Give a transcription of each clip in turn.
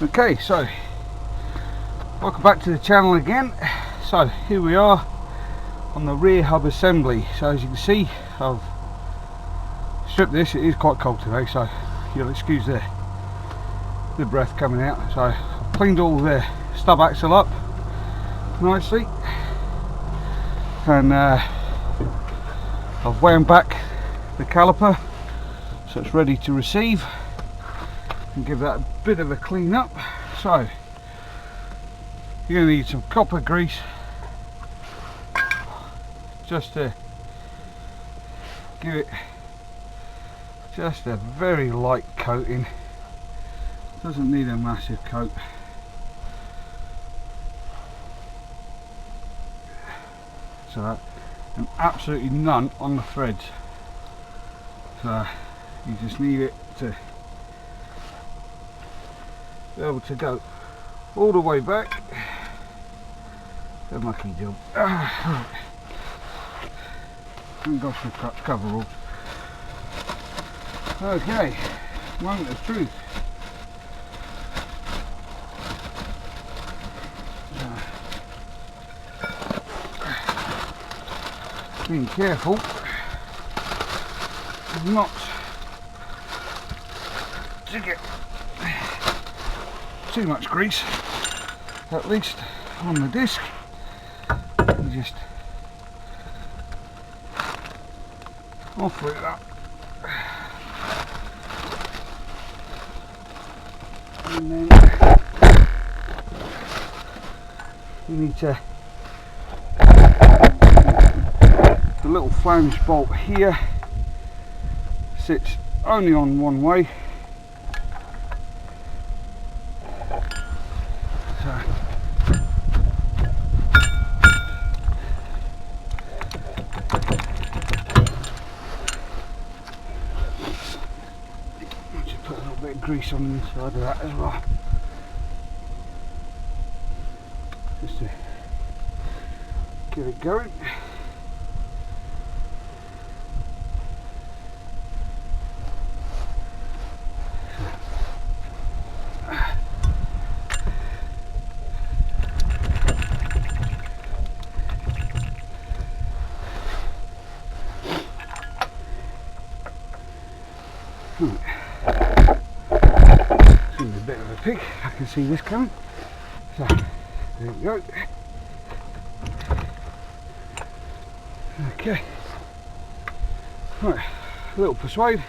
Okay, so welcome back to the channel again. So here we are on the rear hub assembly. So as you can see, I've stripped this. It is quite cold today, so you'll excuse the breath coming out. So I've cleaned all the stub axle up nicely, and I've wound back the caliper so it's ready to receive, and give that a bit of a clean up. So you're going to need some copper grease just to give it just a very light coating. Doesn't need a massive coat. So that, and absolutely none on the threads. So you just need it to be able to go all the way back. A mucky job. Haven't got some coveralls. Okay, moment of truth. Being careful not to get too much grease, at least on the disc. You just offer it up, and then you need to, the little flange bolt here sits only on one way. So just put a little bit of grease on the inside of that as well, just to get it going. Seems a bit of a pig, I can see this coming. So there we go. Okay, right, a little persuade.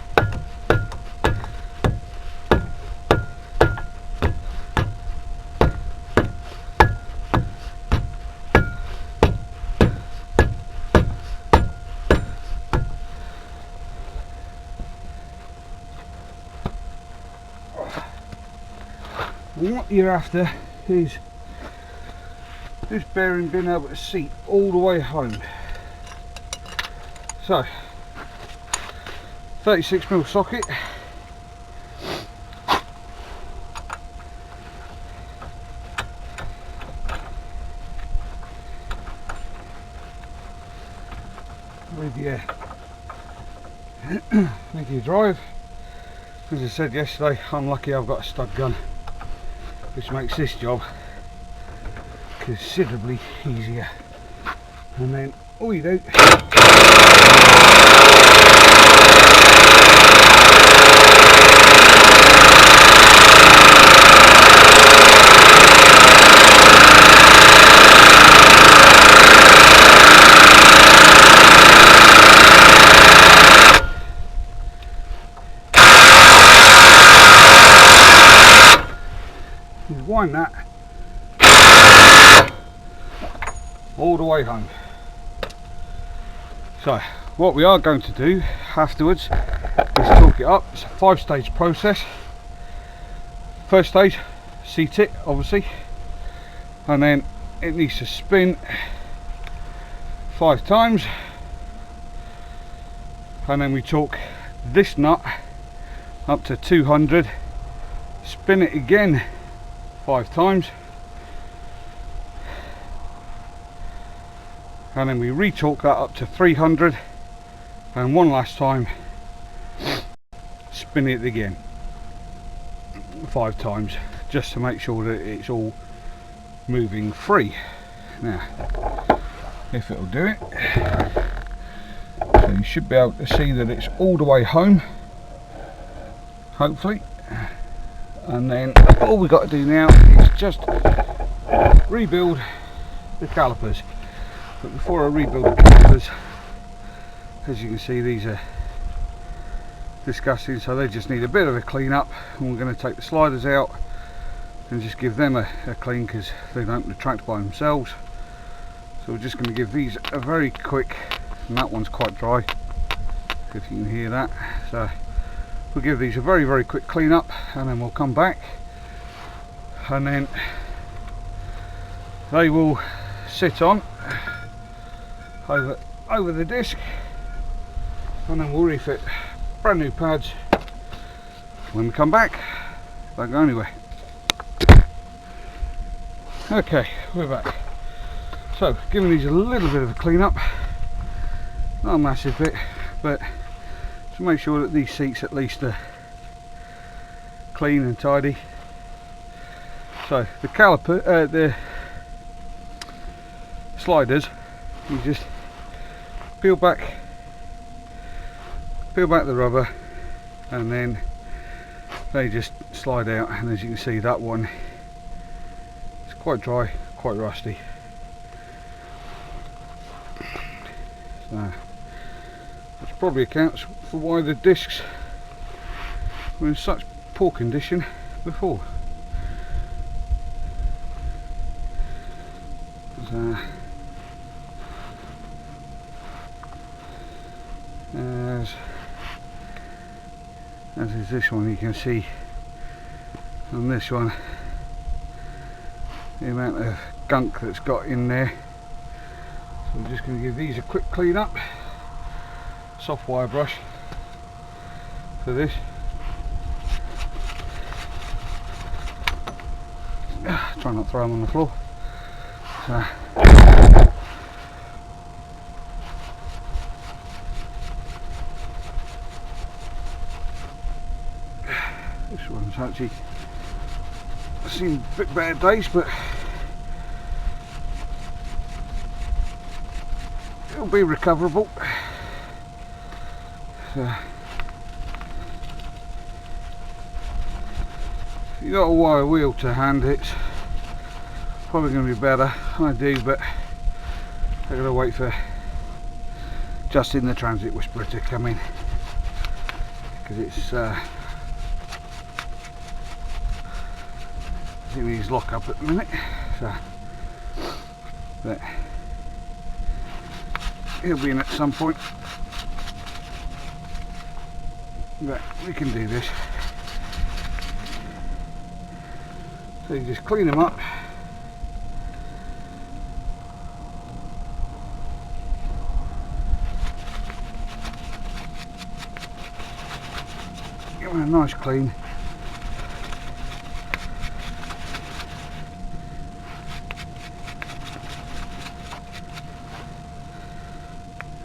And what you're after is this bearing being able to seat all the way home. So 36mm socket, with your drive. As I said yesterday, I'm lucky I've got a stud gun, which makes this job considerably easier. And then all you do, is wind that all the way home. So what we are going to do afterwards is torque it up. It's a 5-stage process. First stage, seat it obviously, and then it needs to spin 5 times, and then we torque this nut up to 200, spin it again 5 times, and then we re-torque that up to 300, and one last time spin it again 5 times just to make sure that it's all moving free. Now, if it'll do it, so you should be able to see that it's all the way home, hopefully. And then all we got to do now is just rebuild the calipers. But before I rebuild the calipers, as you can see, these are disgusting, so they just need a bit of a clean up, and we're going to take the sliders out and just give them a clean, because they don't retract by themselves. So we're just going to give these a very quick, and that one's quite dry, if you can hear that. So we'll give these a very quick clean up, and then we'll come back, and then they will sit on over the disc, and then we'll refit brand new pads when we come back. Don't go anywhere. Okay, we're back. So, giving these a little bit of a clean up, not a massive bit, but to make sure that these seats at least are clean and tidy. So the caliper, the sliders, you just peel back the rubber, and then they just slide out, and as you can see, that one is quite dry, quite rusty. So that probably accounts for why the discs were in such poor condition before. So, as is this one, you can see on this one the amount of gunk that's got in there. So I'm just going to give these a quick clean up. Soft wire brush for this. Try not to throw them on the floor. So, this one's actually seen a bit better days, but it'll be recoverable. So, if you've got a wire wheel to hand, it's probably going to be better. I do, but I've got to wait for just in the transit whisperer to come in, because it's in his lock up at the minute. So, but he'll be in at some point. But we can do this. So you just clean them up. Give them a nice clean.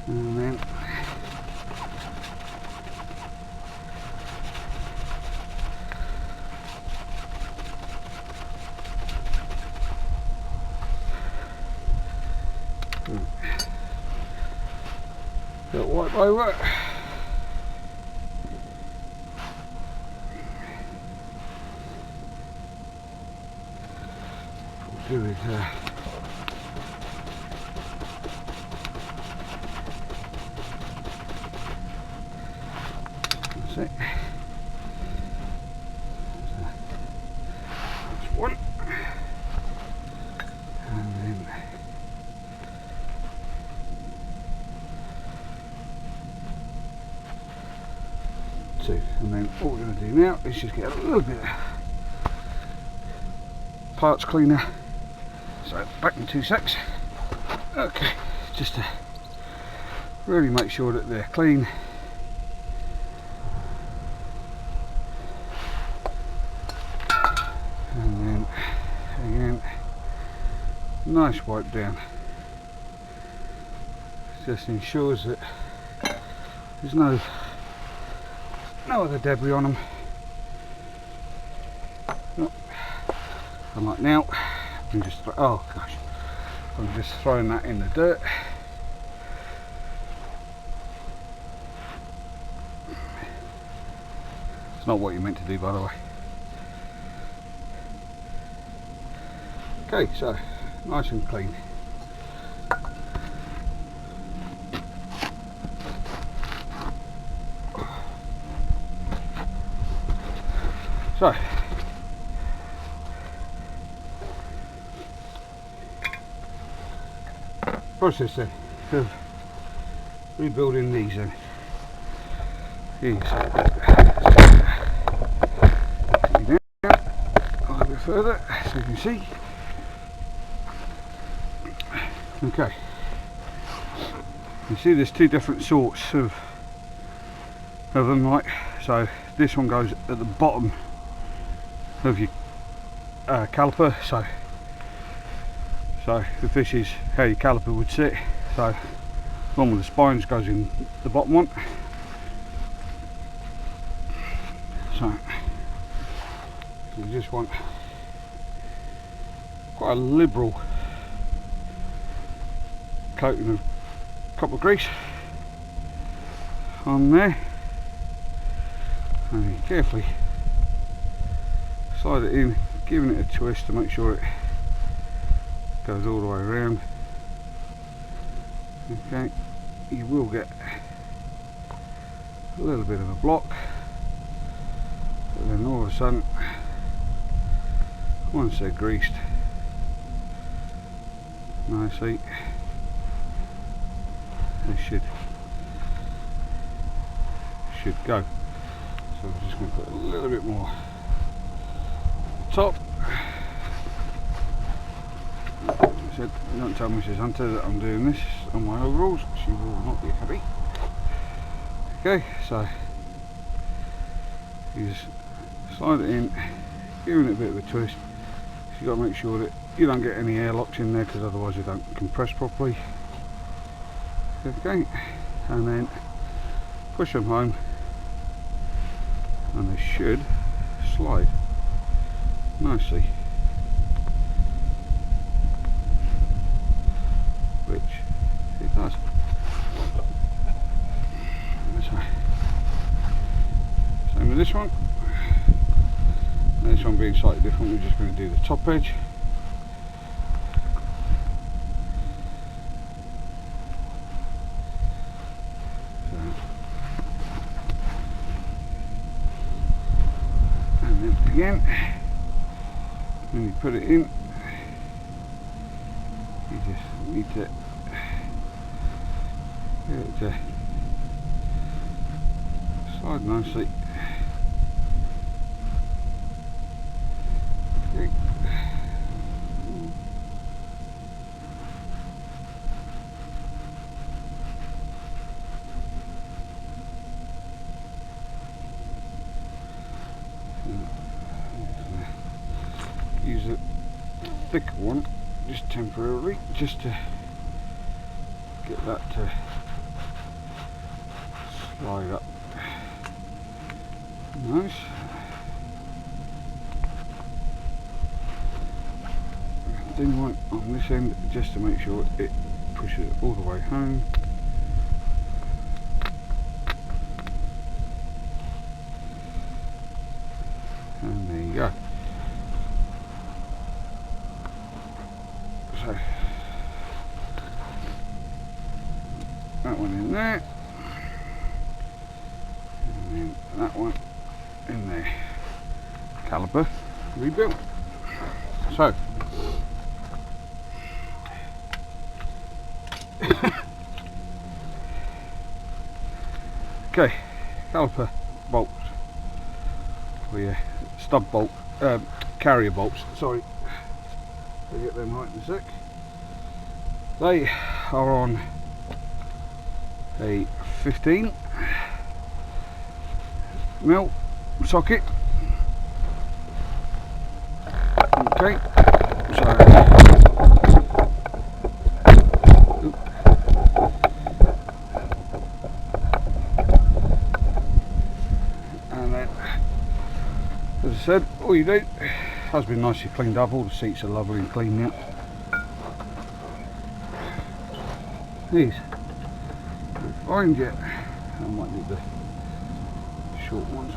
And then got wipe over. Do it. That's it. That's one. And then two. And then what we're going to do now is just get a little bit of parts cleaner. So back in 2 secs. Okay, just to really make sure that they're clean. And then again, nice wipe down. Just ensures that there's no other debris on them. And like now, I'm just oh gosh, I'm just throwing that in the dirt. It's not what you're meant to do, by the way. Okay, so nice and clean. So process then of rebuilding these then. Here you go. A little bit further so you can see. Okay. You see there's two different sorts of them, right? So this one goes at the bottom of your caliper, so if this is how your caliper would sit, so one with the spines goes in the bottom one. So you just want quite a liberal coating of copper grease on there, and you carefully slide it in, giving it a twist to make sure it goes all the way around. Okay, you will get a little bit of a block, but then all of a sudden, once they're greased nicely, they should go. So I'm just going to put a little bit more at the top. I said, don't tell Mrs. Hunter that I'm doing this on my overalls, she will not be happy. Okay, so you just slide it in, giving it a bit of a twist. So you've got to make sure that you don't get any airlocks in there, because otherwise you don't compress properly. Okay, and then push them home, and they should slide nicely, which it does. So, same with this one, and this one being slightly different, we're just going to do the top edge. And then again, when you put it in, you just need to get it to slide nicely. Okay. Use a thicker one just temporarily, just to get that to slide up nice. Thin one on this end just to make sure it pushes it all the way home. And there you go. So that one in there, and then that one in there. Caliper rebuilt. So okay, caliper bolts for your stub bolt, carrier bolts, sorry, I'll get them right in a sec. They are on a 15 mil socket. Okay, so and then, as I said, all you do has been nicely cleaned up. All the seats are lovely and clean now. These, find it. I might need the short ones.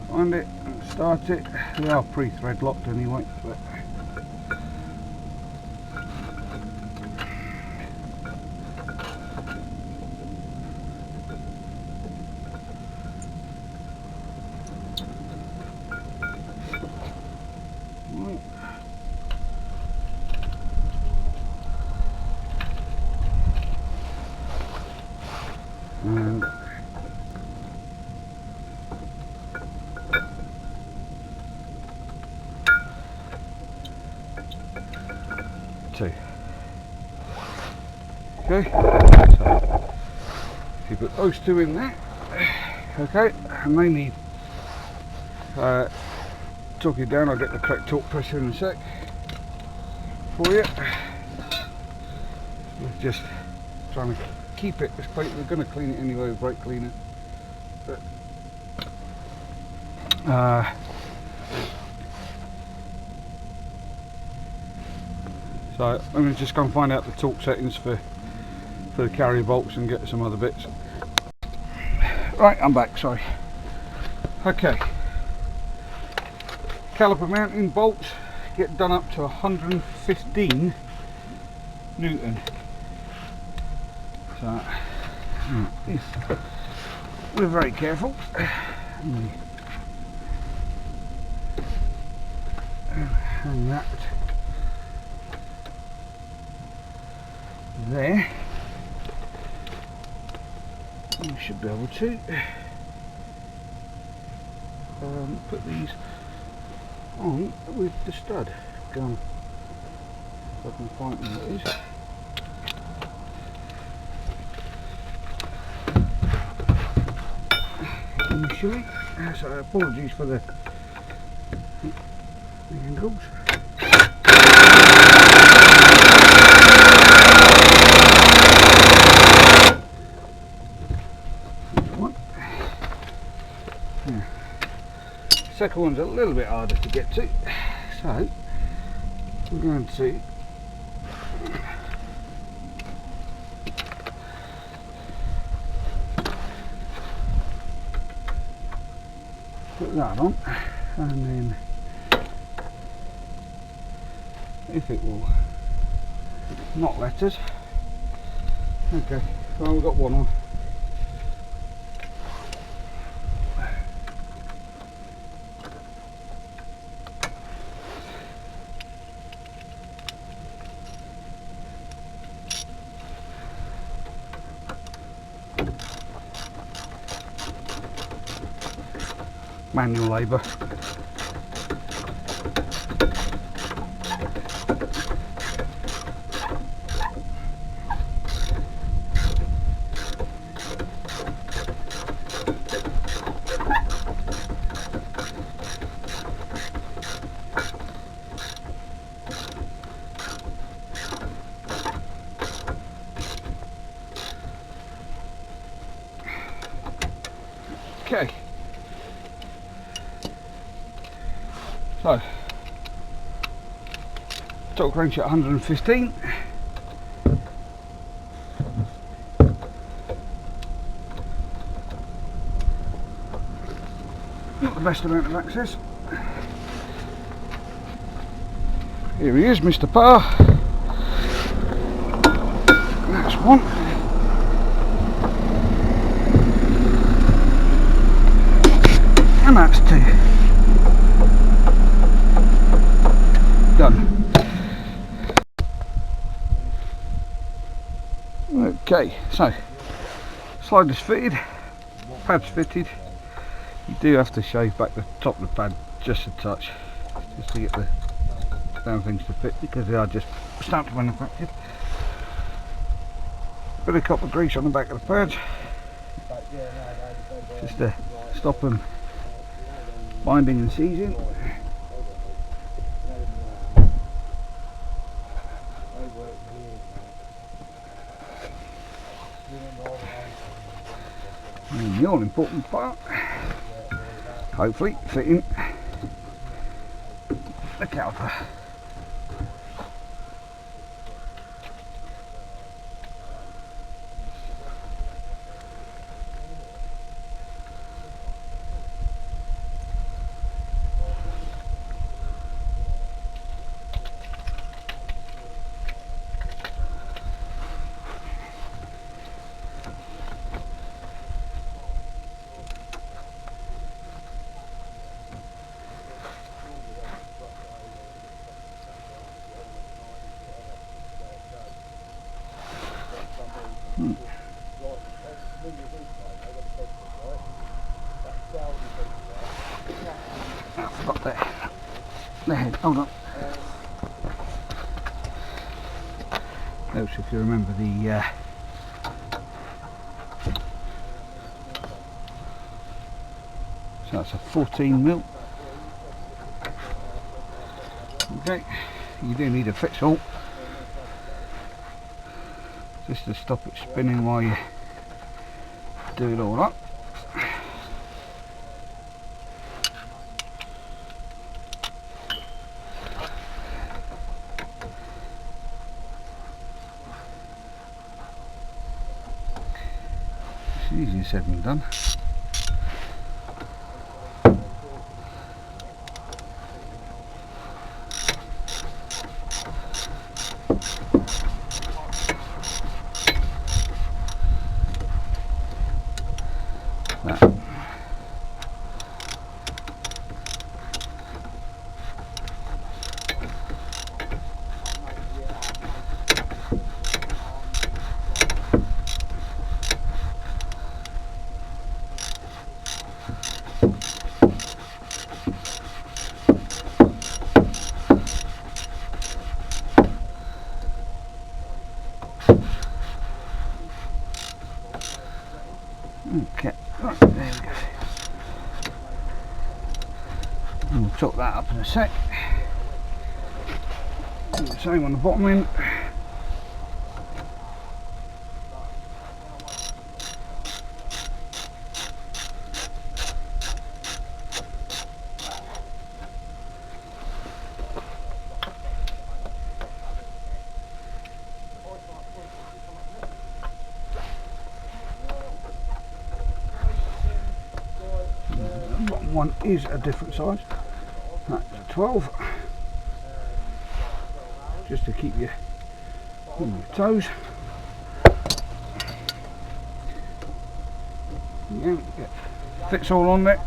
Find it and start it. They are pre-thread locked anyway. But and two. Okay, so if you put those two in there, okay, and they need torque it down. I'll get the correct torque pressure in a sec for you. We're just trying to keep it as clean. We're going to clean it anyway with brake cleaner, but so I'm going to just go and find out the torque settings for the carrier bolts and get some other bits. Right, I'm back, sorry. Okay, caliper mounting bolts get done up to 115 Newton. So we're very careful. Hang that there. We should be able to put these on with the stud. Go on, if I can find what it is. Initially, so apologies for the angles. Yeah. Second one's a little bit harder to get to, so I'm going to put that on, and then if it will not let us. Okay, well, we've got one on. Manual labour. Okay. So, torque range at 115. Not the best amount of access. Here he is, Mr. Parr. That's one. And that's two. Done. Okay, so slider's fitted, pad's fitted. You do have to shave back the top of the pad just a touch, just to get the damn things to fit, because they are just stamped manufactured. Bit of copper grease on the back of the pads, just to stop them binding and seizing. And the all important part, hopefully fitting the caliper. I forgot the head, hold on. Notice if you remember the so that's a 14mm. Okay, you do need a fix-all just to stop it spinning while you do it all up. It's easier said than done. Okay, right, there we go. And we'll chop that up in a sec. Do the same on the bottom end. One is a different size. That's 12, just to keep you on your toes. Yeah, fits all on there.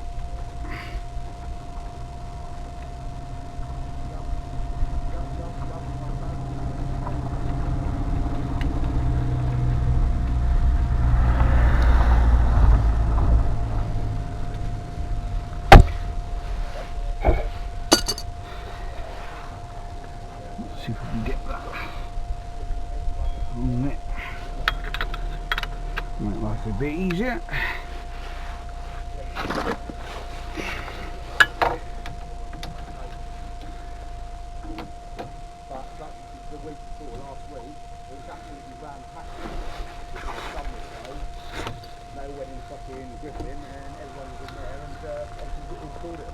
See if we can get that on there. Make life a bit easier. But like the week before, last week, it was absolutely ram-packed because the sun was low. They all went in fucking gripping and everyone was in there and obviously we installed it.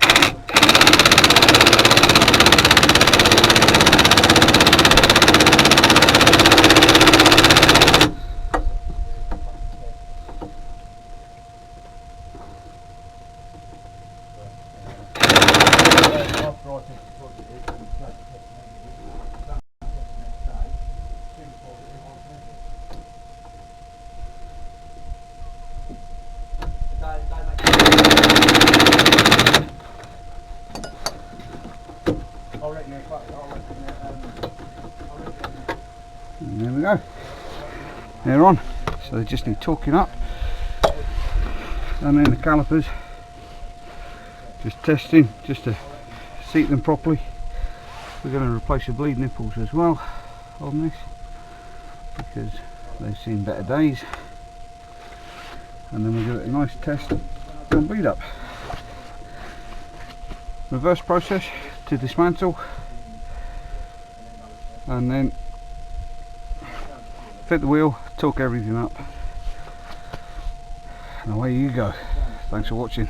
And there we go. They're on. So they just need torquing up. And then the calipers, just testing, just to seat them properly. We're going to replace the bleed nipples as well on this, because they've seen better days. And then we'll give it a nice test on bleed up. Reverse process to dismantle, and then fit the wheel, torque everything up, and away you go. Thanks for watching.